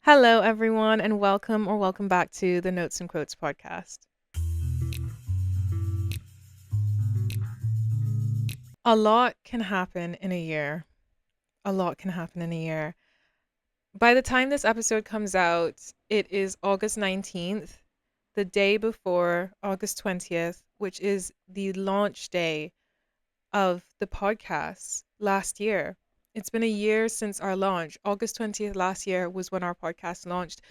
Hello, everyone, and welcome back to the Notes and Quotes podcast. A lot can happen in a year. A lot can happen in a year. By the time this episode comes out, it is August 19th, the day before August 20th, which is the launch day of the podcast last year. It's been a year since our launch. August 20th last year was when our podcast launched.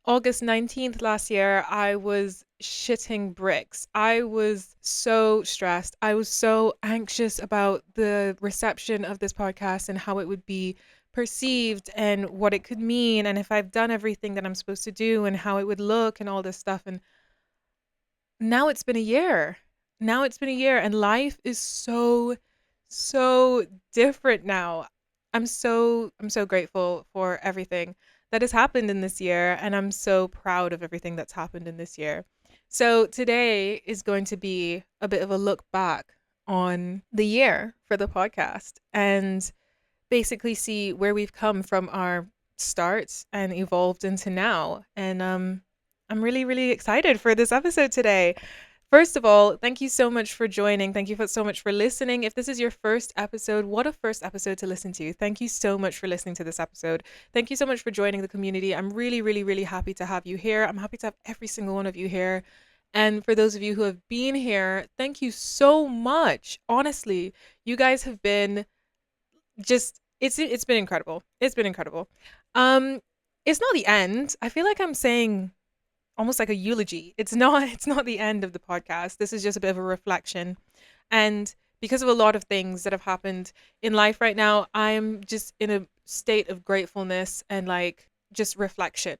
August 19th last year, I was shitting bricks. I was so stressed. I was so anxious about the reception of this podcast and how it would be perceived and what it could mean and if I've done everything that I'm supposed to do and how it would look and all this stuff. And now it's been a year. Now it's been a year and life is so different now. I'm so grateful for everything that has happened in this year, and I'm so proud of everything that's happened in this year. So today is going to be a bit of a look back on the year for the podcast and basically see where we've come from our start and evolved into now. And I'm really excited for this episode today. First of all, thank you so much for joining. Thank you so much for listening. If this is your first episode, what a first episode to listen to. Thank you so much for listening to this episode. Thank you so much for joining the community. I'm really happy to have you here. I'm happy to have every single one of you here. And for those of you who have been here, thank you so much. Honestly, you guys have been just it's been incredible. It's been incredible. Um it's not the end. I feel like I'm saying almost like a eulogy. It's not the end of the podcast. This is just a bit of a reflection. And because of a lot of things that have happened in life right now, I'm just in a state of gratefulness and like just reflection.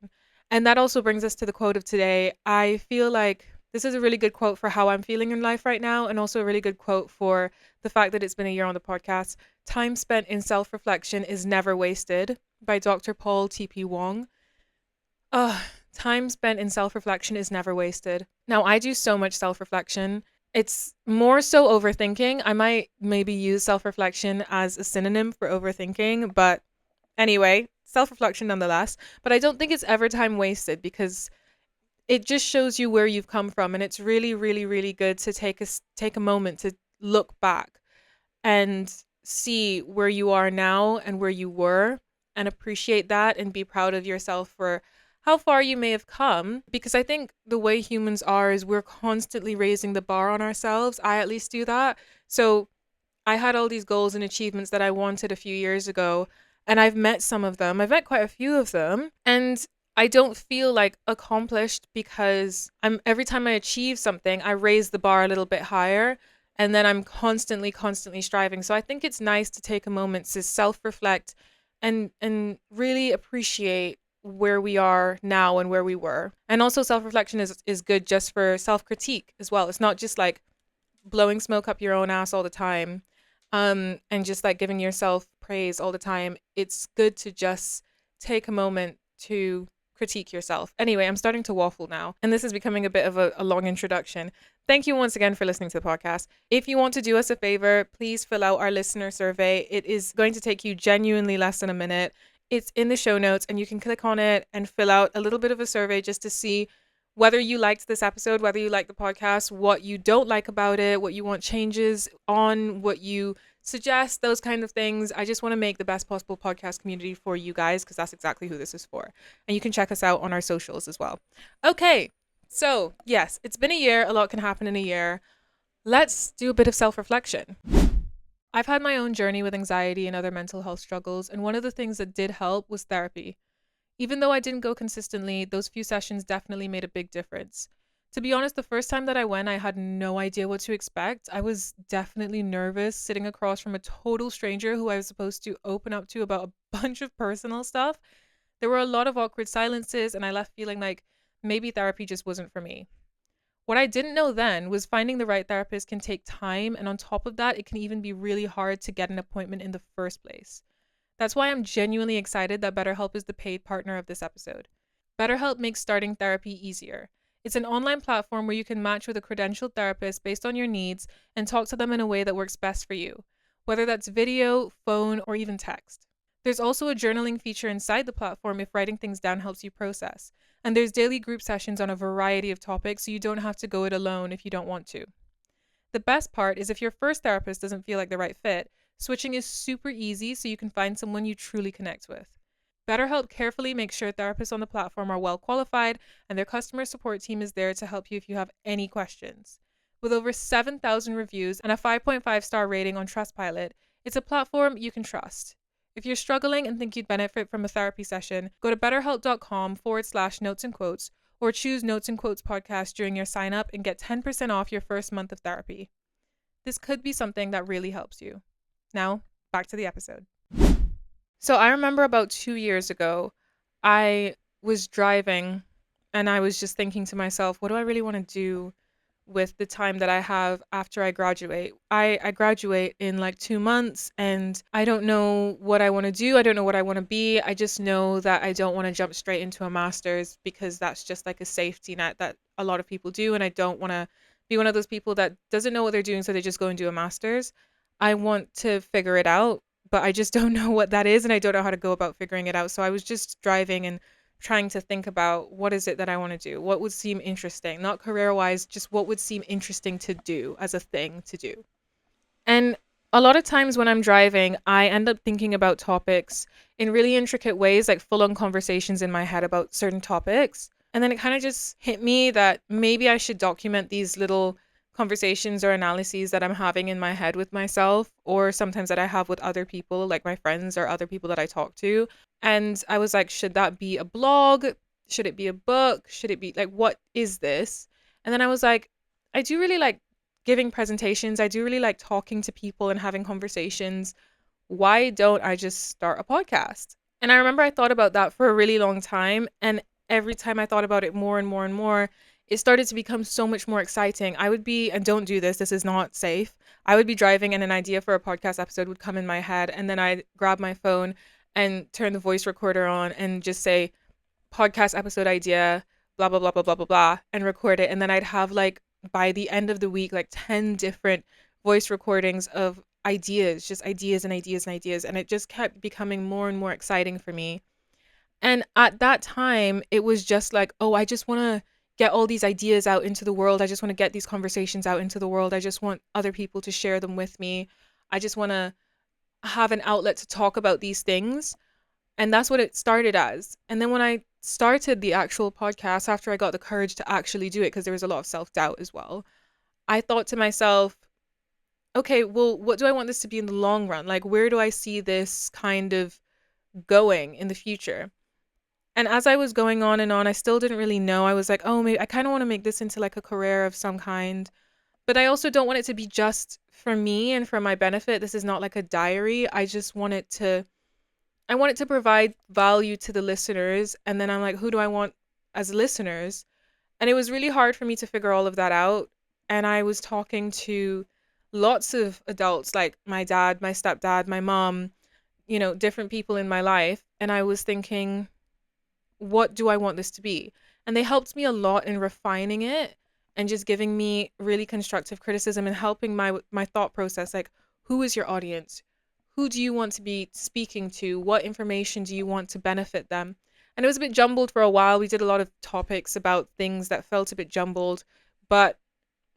And that also brings us to the quote of today. I feel like this is a really good quote for how I'm feeling in life right now, and also a really good quote for the fact that it's been a year on the podcast. Time spent in self-reflection is never wasted, by Dr. Paul TP Wong. Time spent in self-reflection is never wasted. Now, I do so much self-reflection. It's more so overthinking. I might maybe use self-reflection as a synonym for overthinking, but anyway, self-reflection nonetheless. But I don't think it's ever time wasted because it just shows you where you've come from, and it's really good to take a moment to look back and see where you are now and where you were, and appreciate that and be proud of yourself for how far you may have come. Because I think the way humans are is we're constantly raising the bar on ourselves. I at least do that. So I had all these goals and achievements that I wanted a few years ago, and I've met some of them. I've met quite a few of them, and I don't feel like accomplished because every time I achieve something, I raise the bar a little bit higher, and then I'm constantly striving. So I think it's nice to take a moment to self-reflect and really appreciate where we are now and where we were. And also self-reflection is good just for self-critique as well. It's not just like blowing smoke up your own ass all the time, and just like giving yourself praise all the time. It's good to just take a moment to critique yourself. Anyway, I'm starting to waffle now, and this is becoming a bit of a long introduction. Thank you once again for listening to the podcast. If you want to do us a favor, please fill out our listener survey. It is going to take you genuinely less than a minute. It's in the show notes, and you can click on it and fill out a little bit of a survey just to see whether you liked this episode, whether you like the podcast, what you don't like about it, what you want changes on, what you suggest, those kind of things. I just want to make the best possible podcast community for you guys, because that's exactly who this is for. And you can check us out on our socials as well. Okay, so yes, it's been a year. A lot can happen in a year. Let's do a bit of self-reflection. I've had my own journey with anxiety and other mental health struggles, and one of the things that did help was therapy. Even though I didn't go consistently, those few sessions definitely made a big difference. To be honest, the first time that I went, I had no idea what to expect. I was definitely nervous sitting across from a total stranger who I was supposed to open up to about a bunch of personal stuff. There were a lot of awkward silences, and I left feeling like maybe therapy just wasn't for me. What I didn't know then was finding the right therapist can take time, and on top of that, it can even be really hard to get an appointment in the first place. That's why I'm genuinely excited that BetterHelp is the paid partner of this episode. BetterHelp makes starting therapy easier. It's an online platform where you can match with a credentialed therapist based on your needs and talk to them in a way that works best for you, whether that's video, phone, or even text. There's also a journaling feature inside the platform if writing things down helps you process. And there's daily group sessions on a variety of topics, so you don't have to go it alone if you don't want to. The best part is if your first therapist doesn't feel like the right fit, switching is super easy so you can find someone you truly connect with. BetterHelp carefully makes sure therapists on the platform are well qualified, and their customer support team is there to help you if you have any questions. With over 7,000 reviews and a 5.5-star rating on Trustpilot, it's a platform you can trust. If you're struggling and think you'd benefit from a therapy session, go to betterhelp.com/notes and quotes or choose Notes and Quotes podcast during your sign up and get 10% off your first month of therapy. This could be something that really helps you. Now, back to the episode. So I remember about 2 years ago, I was driving and I was just thinking to myself, what do I really want to do with the time that I have after I graduate? I graduate in like 2 months and I don't know what I want to do. I don't know what I want to be. I just know that I don't want to jump straight into a master's because that's just like a safety net that a lot of people do. And I don't want to be one of those people that doesn't know what they're doing, so they just go and do a master's. I want to figure it out, but I just don't know what that is and I don't know how to go about figuring it out. So I was just driving and trying to think about what is it that I want to do? What would seem interesting? Not career-wise, just what would seem interesting to do as a thing to do. And a lot of times when I'm driving, I end up thinking about topics in really intricate ways, like full-on conversations in my head about certain topics. And then it kind of just hit me that maybe I should document these little conversations or analyses that I'm having in my head with myself, or sometimes that I have with other people, like my friends or other people that I talk to. And I was like, should that be a blog? Should it be a book? Should it be like, what is this? And then I was like, I do really like giving presentations. I do really like talking to people and having conversations. Why don't I just start a podcast? And I remember I thought about that for a really long time. And every time I thought about it more and more and more, it started to become so much more exciting. I would be, and don't do this, this is not safe. I would be driving and an idea for a podcast episode would come in my head. And then I'd grab my phone and turn the voice recorder on and just say, podcast episode idea, blah, blah, blah, blah, blah, blah, blah, and record it. And then I'd have like, by the end of the week, like 10 different voice recordings of ideas, just ideas and ideas and ideas. And it just kept becoming more and more exciting for me. And at that time, it was just like, oh, I just want to get all these ideas out into the world. I just want to get these conversations out into the world. I just want other people to share them with me. I just want to have an outlet to talk about these things. And that's what it started as. And then when I started the actual podcast, after I got the courage to actually do it, because there was a lot of self-doubt as well, I thought to myself, okay, well, what do I want this to be in the long run? Like, where do I see this kind of going in the future? And as I was going on and on, I still didn't really know. I was like, oh, maybe I kind of want to make this into like a career of some kind. But I also don't want it to be just for me and for my benefit. This is not like a diary. I want it to provide value to the listeners. And then I'm like, who do I want as listeners? And it was really hard for me to figure all of that out. And I was talking to lots of adults, like my dad, my stepdad, my mom, different people in my life. And I was thinking, what do I want this to be? And they helped me a lot in refining it and just giving me really constructive criticism and helping my thought process. Like, who is your audience? Who do you want to be speaking to? What information do you want to benefit them? And it was a bit jumbled for a while. We did a lot of topics about things that felt a bit jumbled, but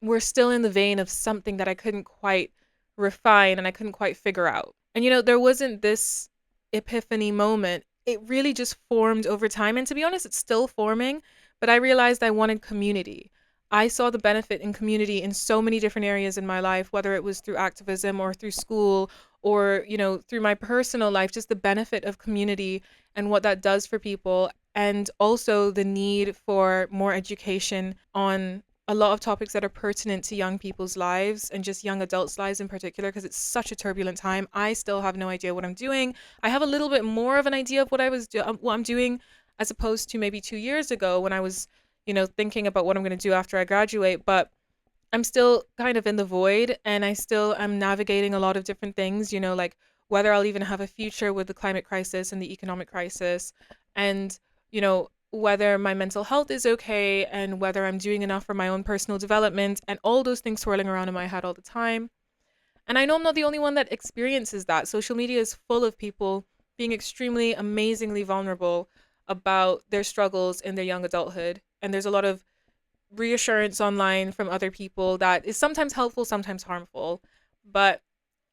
we're still in the vein of something that I couldn't quite refine and I couldn't quite figure out. And there wasn't this epiphany moment. It really just formed over time. And to be honest, it's still forming, but I realized I wanted community. I saw the benefit in community in so many different areas in my life, whether it was through activism or through school or, through my personal life, just the benefit of community and what that does for people. And also the need for more education on a lot of topics that are pertinent to young people's lives and just young adults' lives in particular, because it's such a turbulent time. I still have no idea what I'm doing. I have a little bit more of an idea of what I'm doing, as opposed to maybe 2 years ago when I was, thinking about what I'm going to do after I graduate. But I'm still kind of in the void, and I still am navigating a lot of different things, like whether I'll even have a future with the climate crisis and the economic crisis, and, whether my mental health is okay, and whether I'm doing enough for my own personal development, and all those things swirling around in my head all the time. And I know I'm not the only one that experiences that. Social media is full of people being extremely amazingly vulnerable about their struggles in their young adulthood. And there's a lot of reassurance online from other people that is sometimes helpful, sometimes harmful. But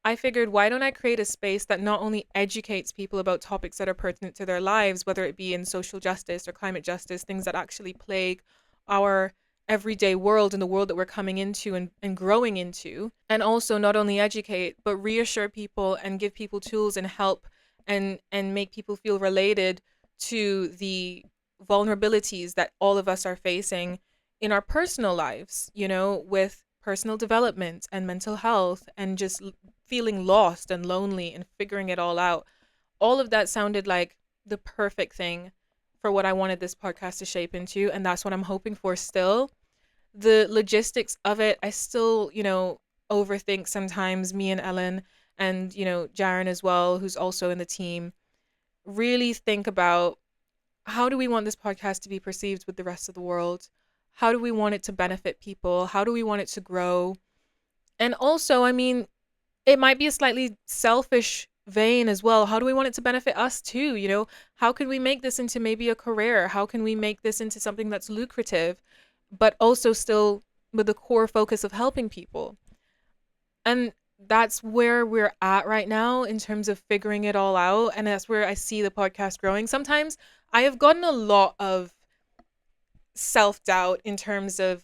I figured, why don't I create a space that not only educates people about topics that are pertinent to their lives, whether it be in social justice or climate justice, things that actually plague our everyday world and the world that we're coming into and growing into, and also not only educate, but reassure people and give people tools and help and make people feel related to the vulnerabilities that all of us are facing in our personal lives, with personal development and mental health and just feeling lost and lonely and figuring it all out. All of that sounded like the perfect thing for what I wanted this podcast to shape into. And that's what I'm hoping for still. The logistics of it, I still, overthink sometimes. Me and Ellen and, Jaren as well, who's also in the team, really think about, how do we want this podcast to be perceived with the rest of the world? How do we want it to benefit people? How do we want it to grow? And also, I mean, it might be a slightly selfish vein as well. How do we want it to benefit us too? How can we make this into maybe a career? How can we make this into something that's lucrative, but also still with the core focus of helping people? And that's where we're at right now in terms of figuring it all out. And that's where I see the podcast growing. Sometimes I have gotten a lot of self doubt in terms of,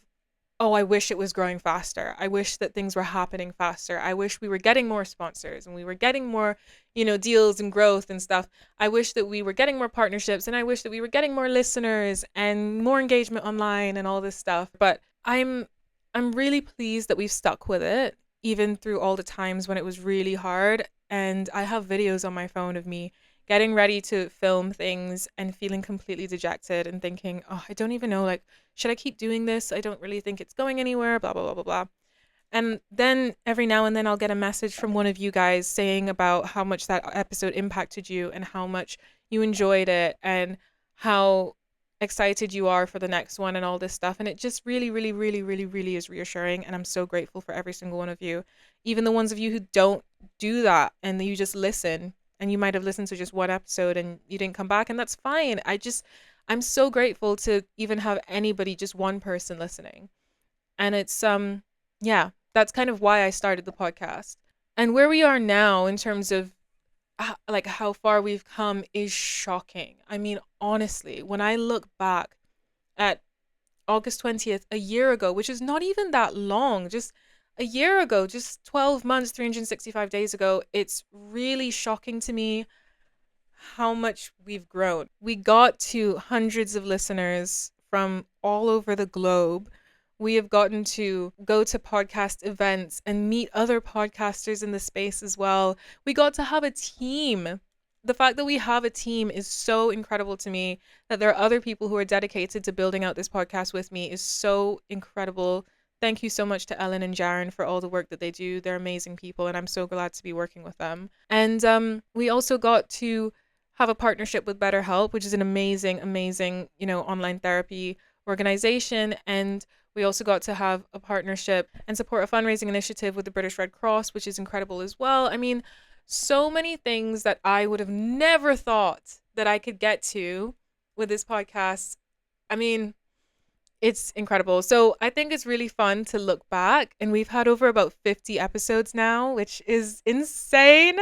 oh, I wish it was growing faster. I wish that things were happening faster. I wish we were getting more sponsors and we were getting more, deals and growth and stuff. I wish that we were getting more partnerships, and I wish that we were getting more listeners and more engagement online and all this stuff. But I'm really pleased that we've stuck with it even through all the times when it was really hard. And I have videos on my phone of me getting ready to film things and feeling completely dejected and thinking, oh, I don't even know, like, should I keep doing this? I don't really think it's going anywhere, blah, blah, blah, blah, blah. And then every now and then I'll get a message from one of you guys saying about how much that episode impacted you and how much you enjoyed it and how excited you are for the next one and all this stuff. And it just really, really, really, really, really is reassuring. And I'm so grateful for every single one of you, even the ones of you who don't do that and you just listen. And you might have listened to just one episode and you didn't come back, and that's fine. I'm so grateful to even have anybody, just one person listening. And it's yeah, that's kind of why I started the podcast. And where we are now in terms of like how far we've come is shocking. I mean, honestly, when I look back at August 20th, a year ago, which is not even that long, just a year ago, just 12 months, 365 days ago, it's really shocking to me how much we've grown. We got to hundreds of listeners from all over the globe. We have gotten to go to podcast events and meet other podcasters in the space as well. We got to have a team. The fact that we have a team is so incredible to me. That there are other people who are dedicated to building out this podcast with me is so incredible. Thank you so much to Ellen and Jaren for all the work that they do. They're amazing people, and I'm so glad to be working with them. And we also got to have a partnership with BetterHelp, which is an amazing, amazing, online therapy organization. And we also got to have a partnership and support a fundraising initiative with the British Red Cross, which is incredible as well. I mean, so many things that I would have never thought that I could get to with this podcast. I mean, it's incredible. So I think it's really fun to look back, and we've had over about 50 episodes now, which is insane.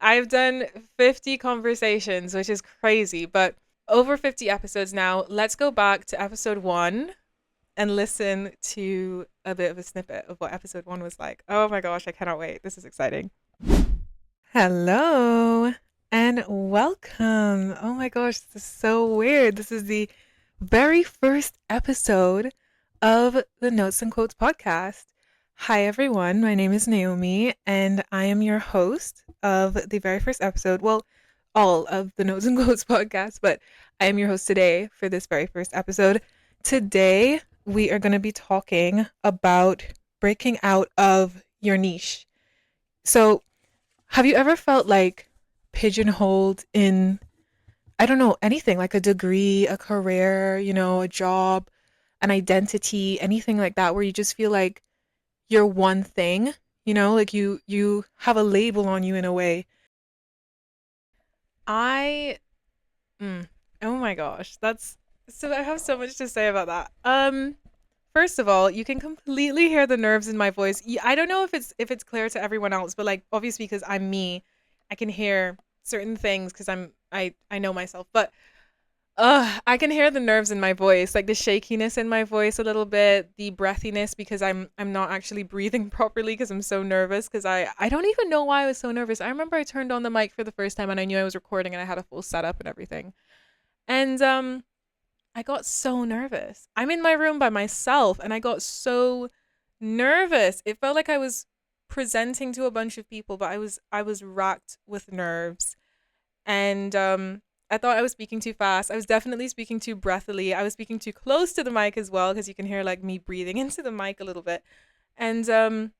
I've done 50 conversations, which is crazy, but over 50 episodes now. Let's go back to episode 1 and listen to a bit of a snippet of what episode 1 was like. Oh my gosh, I cannot wait. This is exciting. Hello and welcome. Oh my gosh, this is so weird. This is the very first episode of the Notes and Quotes podcast. Hi everyone, my name is Naomi and I am your host of the very first episode. Well, all of the Notes and Quotes podcast, but I am your host today for this very first episode. Today, we are going to be talking about breaking out of your niche. So, have you ever felt like pigeonholed in, I don't know, anything like a degree, a career, a job, an identity, anything like that, where you just feel like you're one thing, like you have a label on you in a way. I oh my gosh, that's so I have so much to say about that. First of all, you can completely hear the nerves in my voice. I don't know if it's clear to everyone else, but like obviously because I'm me, I can hear certain things because I know myself. But I can hear the nerves in my voice, like the shakiness in my voice a little bit, the breathiness because I'm not actually breathing properly because I'm so nervous because I don't even know why I was so nervous. I remember I turned on the mic for the first time and I knew I was recording and I had a full setup and everything. And I got so nervous. I'm in my room by myself and I got so nervous. It felt like I was presenting to a bunch of people, but I was racked with nerves. And I thought I was speaking too fast. I was definitely speaking too breathily. I was speaking too close to the mic as well because you can hear like me breathing into the mic a little bit. And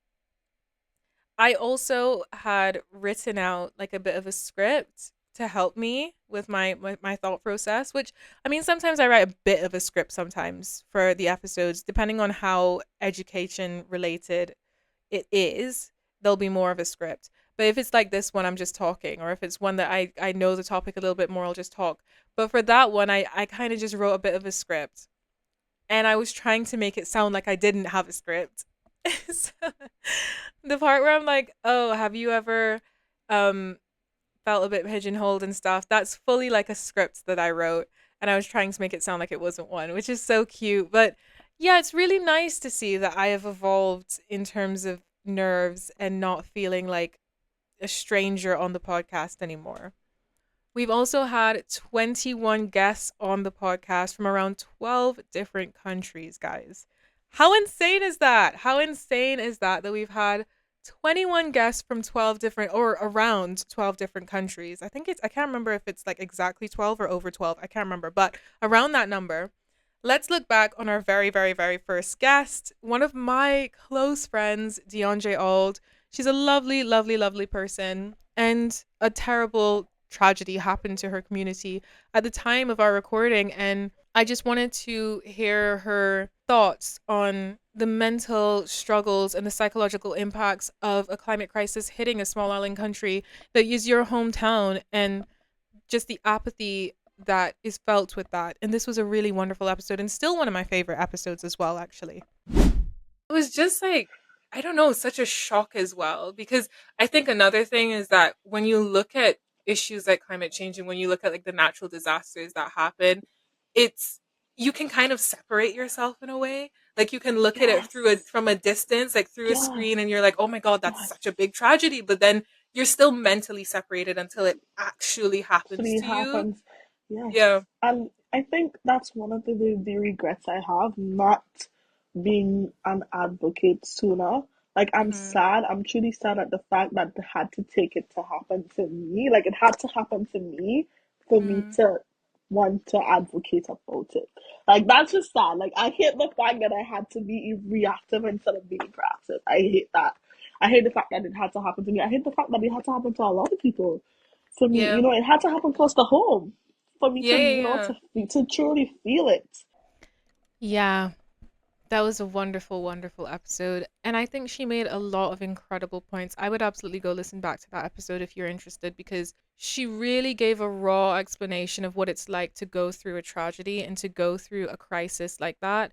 I also had written out like a bit of a script to help me with my thought process, which I mean, sometimes I write a bit of a script sometimes for the episodes, depending on how education related it is, there'll be more of a script. But if it's like this one, I'm just talking, or if it's one that I know the topic a little bit more, I'll just talk. But for that one, I kind of just wrote a bit of a script and I was trying to make it sound like I didn't have a script. So, the part where I'm like, "Oh, have you ever um felt a bit pigeonholed and stuff?" That's fully like a script that I wrote, and I was trying to make it sound like it wasn't one, which is so cute. But yeah, it's really nice to see that I have evolved in terms of nerves and not feeling like a stranger on the podcast anymore. We've also had 21 guests on the podcast from around 12 different countries, guys. How insane is that? How insane is that we've had 21 guests from 12 different or around 12 different countries? I can't remember if it's like exactly 12 or over 12. I can't remember, but around that number. Let's look back on our very, very, very first guest, one of my close friends, DeAndre Auld. She's a lovely, lovely, lovely person. And a terrible tragedy happened to her community at the time of our recording. And I just wanted to hear her thoughts on the mental struggles and the psychological impacts of a climate crisis hitting a small island country that is your hometown and just the apathy that is felt with that. And this was a really wonderful episode and still one of my favorite episodes as well, actually. It was just like, I don't know, such a shock as well. Because I think another thing is that when you look at issues like climate change and when you look at like the natural disasters that happen, it's you can kind of separate yourself in a way. Like you can look at it through a Yes, from a distance, like through a yes, screen, and you're like, oh my God, that's yes. such a big tragedy. But then you're still mentally separated until it actually happens Actually, it to you. happens. Yes. Yeah. And I think that's one of the regrets I have, not being an advocate sooner. Like, I'm Hmm. sad. I'm truly sad at the fact that they had to take it to happen to me. Like, it had to happen to me for me Mm. to want to advocate about it. Like, that's just sad. Like, I hate the fact that I had to be reactive instead of being proactive. I hate that. I hate the fact that it had to happen to me. I hate the fact that it had to happen to a lot of people. For me, Yeah. it had to happen close to home for me Yeah. to, Yeah. Yeah. to truly feel it. Yeah. That was a wonderful, wonderful episode. And I think she made a lot of incredible points. I would absolutely go listen back to that episode if you're interested because she really gave a raw explanation of what it's like to go through a tragedy and to go through a crisis like that.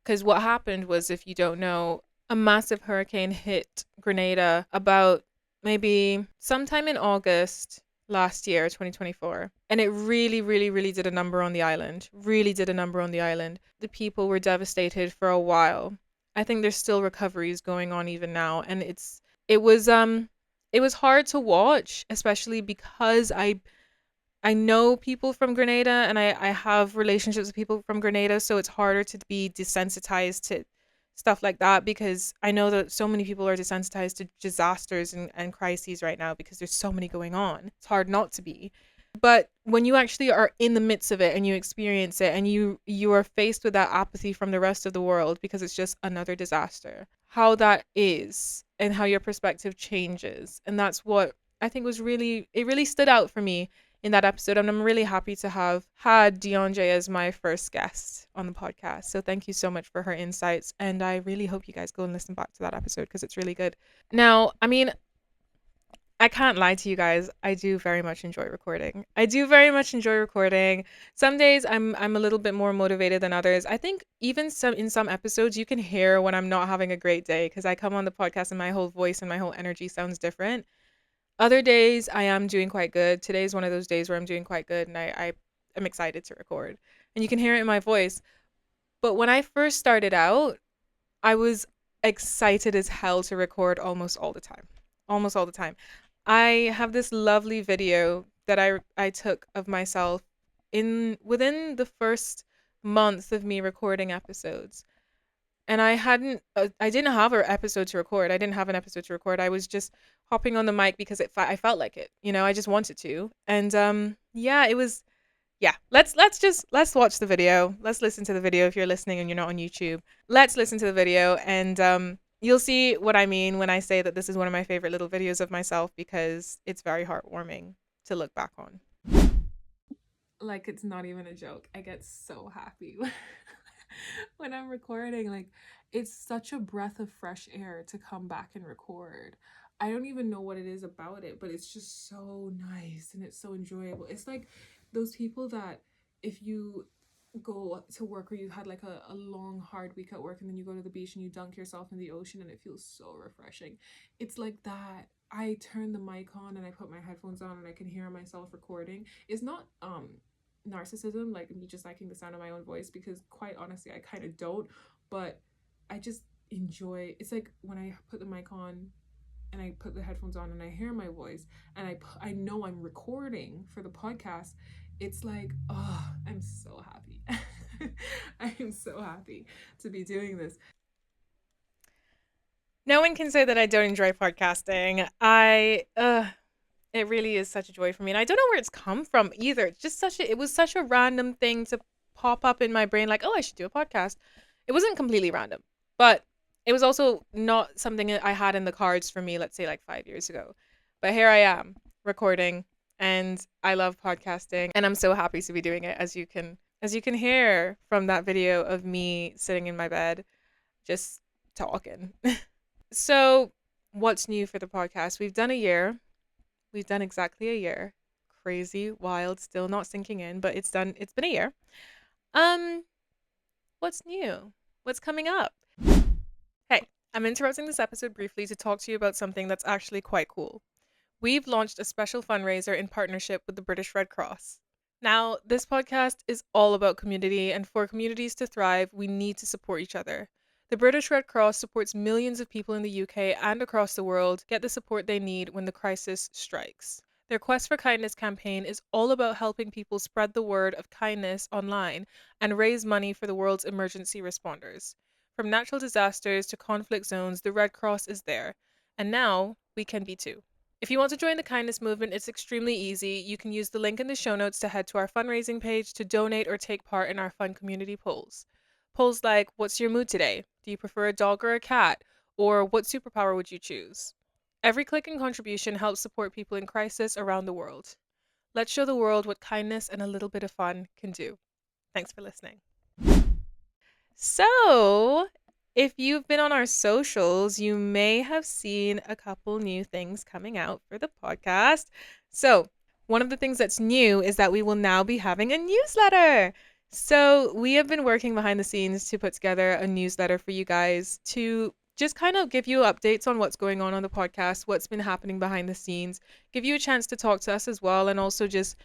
Because what happened was, if you don't know, a massive hurricane hit Grenada about maybe sometime in August last year, 2024. And it really, really, really did a number on the island. Really did a number on the island. The people were devastated for a while. I think there's still recoveries going on even now. And it was it was hard to watch, especially because I know people from Grenada and I have relationships with people from Grenada, so it's harder to be desensitized to stuff like that because I know that so many people are desensitized to disasters and crises right now because there's so many going on. It's hard not to be. But when you actually are in the midst of it and you experience it and you are faced with that apathy from the rest of the world because it's just another disaster, how that is and how your perspective changes. And that's what I think was really it really stood out for me in that episode. And I'm really happy to have had DeAndre as my first guest on the podcast. So thank you so much for her insights. And I really hope you guys go and listen back to that episode because it's really good. Now, I mean, I can't lie to you guys. I do very much enjoy recording. I do very much enjoy recording. Some days I'm a little bit more motivated than others. I think even some in some episodes you can hear when I'm not having a great day because I come on the podcast and my whole voice and my whole energy sounds different. Other days I am doing quite good. Today's one of those days where I'm doing quite good and I am excited to record. And you can hear it in my voice. But when I first started out, I was excited as hell to record almost all the time. Almost all the time. I have this lovely video that I took of myself in within the first month of me recording episodes. And I didn't have an episode to record. I didn't have an episode to record. I was just hopping on the mic because I felt like it. You know, I just wanted to. And yeah, it was yeah, let's watch the video. Let's listen to the video if you're listening and you're not on YouTube. Let's listen to the video and you'll see what I mean when I say that this is one of my favorite little videos of myself because it's very heartwarming to look back on. Like it's not even a joke. I get so happy when I'm recording. Like it's such a breath of fresh air to come back and record. I don't even know what it is about it, but it's just so nice and it's so enjoyable. It's like those people that if you go to work or you had like a long hard week at work and then you go to the beach and you dunk yourself in the ocean and it feels so refreshing. It's like that. I turn the mic on and I put my headphones on and I can hear myself recording. It's not narcissism, like me just liking the sound of my own voice, because quite honestly I kind of don't, but I just enjoy. It's like when I put the mic on and I put the headphones on and I hear my voice and I know I'm recording for the podcast. It's like, oh, I'm so happy. I am so happy to be doing this. No one can say that I don't enjoy podcasting. It really is such a joy for me. And I don't know where it's come from either. It's just it was such a random thing to pop up in my brain like, oh, I should do a podcast. It wasn't completely random, but it was also not something that I had in the cards for me, let's say like 5 years ago. But here I am recording and I love podcasting and I'm so happy to be doing it as you can hear from that video of me sitting in my bed just talking. So, what's new for the podcast? We've done a year. We've done exactly a year. Crazy, wild, still not sinking in, but it's done. It's been a year. Um, what's new? What's coming up? Hey, I'm interrupting this episode briefly to talk to you about something that's actually quite cool. We've launched a special fundraiser in partnership with the British Red Cross. Now, this podcast is all about community, and for communities to thrive, we need to support each other. The British Red Cross supports millions of people in the UK and across the world get the support they need when the crisis strikes. Their Quest for Kindness campaign is all about helping people spread the word of kindness online and raise money for the world's emergency responders. From natural disasters to conflict zones, the Red Cross is there. And now we can be too. If you want to join the kindness movement, it's extremely easy. You can use the link in the show notes to head to our fundraising page to donate or take part in our fun community polls. Polls like, what's your mood today? Do you prefer a dog or a cat? Or what superpower would you choose? Every click and contribution helps support people in crisis around the world. Let's show the world what kindness and a little bit of fun can do. Thanks for listening. So, if you've been on our socials, you may have seen a couple new things coming out for the podcast. So, one of the things that's new is that we will now be having a newsletter. So, we have been working behind the scenes to put together a newsletter for you guys to just kind of give you updates on what's going on the podcast, what's been happening behind the scenes, give you a chance to talk to us as well, and also just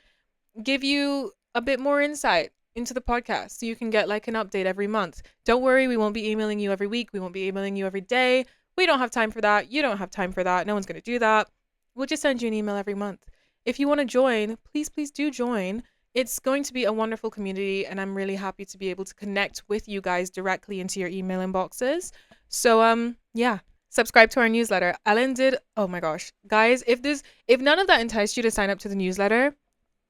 give you a bit more insight into the podcast so you can get like an update every month. Don't worry, we won't be emailing you every week. We won't be emailing you every day. We don't have time for that. You don't have time for that. No one's going to do that. We'll just send you an email every month. If you want to join, please do join. It's going to be a wonderful community and I'm really happy to be able to connect with you guys directly into your email inboxes. So yeah, subscribe to our newsletter. Ellen did, oh my gosh. Guys, if none of that enticed you to sign up to the newsletter,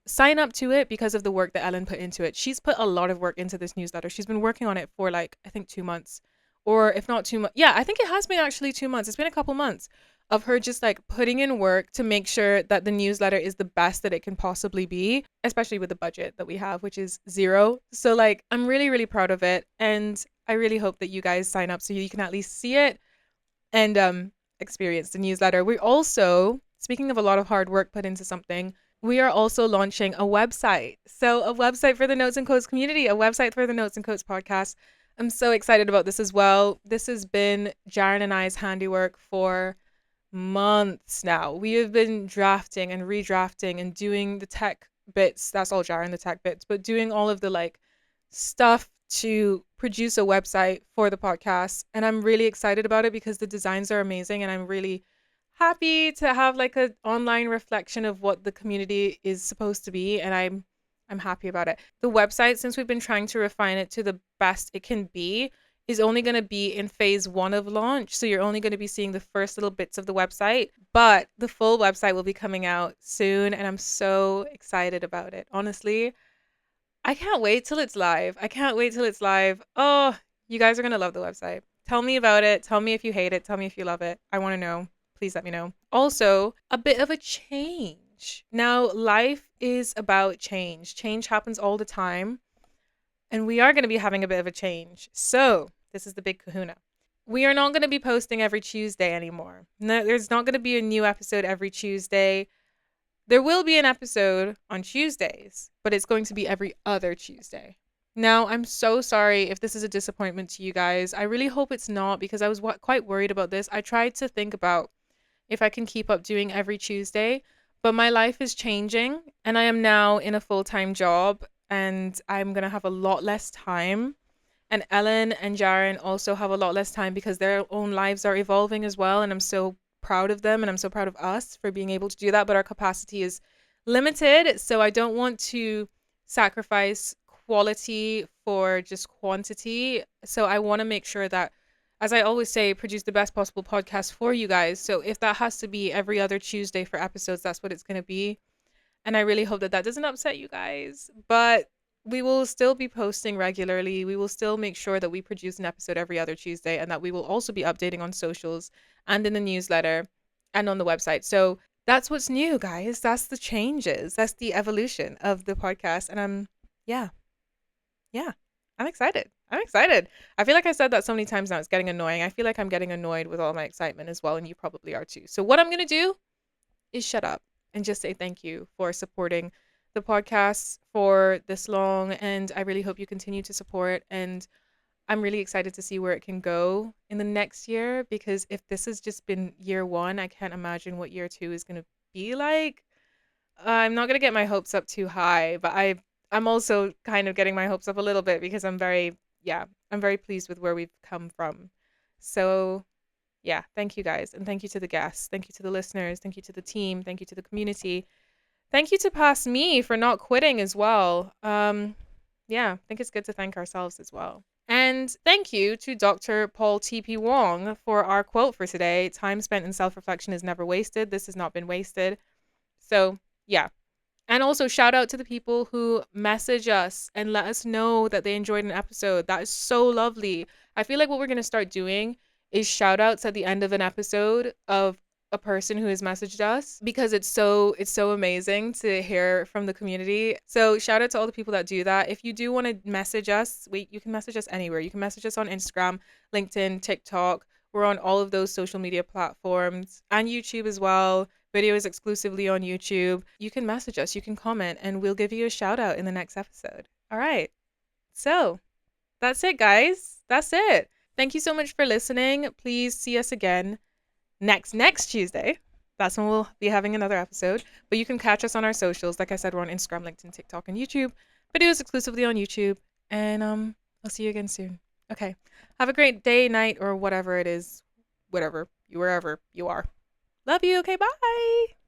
sign up to it because of the work that Ellen put into it. She's put a lot of work into this newsletter. She's been working on it for like, I think 2 months, or if not 2 months. Yeah, I think it has been actually 2 months. It's been a couple months of her just like putting in work to make sure that the newsletter is the best that it can possibly be, especially with the budget that we have, which is zero. So like, I'm really, really proud of it. And I really hope that you guys sign up so you can at least see it and experience the newsletter. We also speaking of a lot of hard work put into something, we are also launching a website. So, a website for the Notes and Quotes community, a website for the Notes and Quotes podcast. I'm so excited about this as well. This has been Jaren and I's handiwork for months now. We have been drafting and redrafting and doing the tech bits. That's all Jaren, the tech bits, but doing all of the like stuff to produce a website for the podcast. And I'm really excited about it because the designs are amazing and I'm really happy to have like an online reflection of what the community is supposed to be, and I'm happy about it. The website, since we've been trying to refine it to the best it can be, is only going to be in phase 1 of launch. So you're only going to be seeing the first little bits of the website, but the full website will be coming out soon and I'm so excited about it. Honestly, I can't wait till it's live. I can't wait till it's live. Oh, you guys are going to love the website. Tell me about it. Tell me if you hate it. Tell me if you love it. I want to know. Please let me know. Also, a bit of a change. Now, life is about change. Change happens all the time, and we are going to be having a bit of a change. So, this is the big kahuna. We are not going to be posting every Tuesday anymore. No, there's not going to be a new episode every Tuesday. There will be an episode on Tuesdays, but it's going to be every other Tuesday. Now, I'm so sorry if this is a disappointment to you guys. I really hope it's not because I was quite worried about this. I tried to think about if I can keep up doing every Tuesday, but my life is changing and I am now in a full-time job and I'm going to have a lot less time. And Ellen and Jaren also have a lot less time because their own lives are evolving as well. And I'm so proud of them and I'm so proud of us for being able to do that. But our capacity is limited. So I don't want to sacrifice quality for just quantity. So I want to make sure that, as I always say, produce the best possible podcast for you guys. So if that has to be every other Tuesday for episodes, that's what it's going to be. And I really hope that that doesn't upset you guys. But we will still be posting regularly. We will still make sure that we produce an episode every other Tuesday and that we will also be updating on socials and in the newsletter and on the website. So that's what's new, guys. That's the changes. That's the evolution of the podcast. And yeah, yeah, I'm excited. I'm excited. I feel like I said that so many times now. It's getting annoying. I feel like I'm getting annoyed with all my excitement as well. And you probably are too. So what I'm going to do is shut up and just say thank you for supporting the podcast for this long. And I really hope you continue to support. And I'm really excited to see where it can go in the next year because if this has just been year 1, I can't imagine what year 2 is going to be like. I'm not going to get my hopes up too high, but I'm also kind of getting my hopes up a little bit because I'm very pleased with where we've come from. So yeah, thank you guys. And thank you to the guests. Thank you to the listeners. Thank you to the team. Thank you to the community. Thank you to past me for not quitting as well. Yeah, I think it's good to thank ourselves as well. And thank you to Dr. Paul TP Wong for our quote for today. Time spent in self reflection is never wasted. This has not been wasted. So, yeah, and also, shout out to the people who message us and let us know that they enjoyed an episode. That is so lovely. I feel like what we're going to start doing is shout outs at the end of an episode of a person who has messaged us because it's so amazing to hear from the community. So shout out to all the people that do that. If you do want to message us, you can message us anywhere. You can message us on Instagram, LinkedIn, TikTok. We're on all of those social media platforms and YouTube as well. Video is exclusively on YouTube. You can message us, you can comment, and we'll give you a shout out in the next episode. All right. So that's it, guys. That's it. Thank you so much for listening. Please see us again next Tuesday. That's when we'll be having another episode. But you can catch us on our socials. Like I said, we're on Instagram, LinkedIn, TikTok, and YouTube. Videos exclusively on YouTube. And I'll see you again soon. Okay. Have a great day, night, or whatever it is. Wherever you are. Love you. Okay, bye.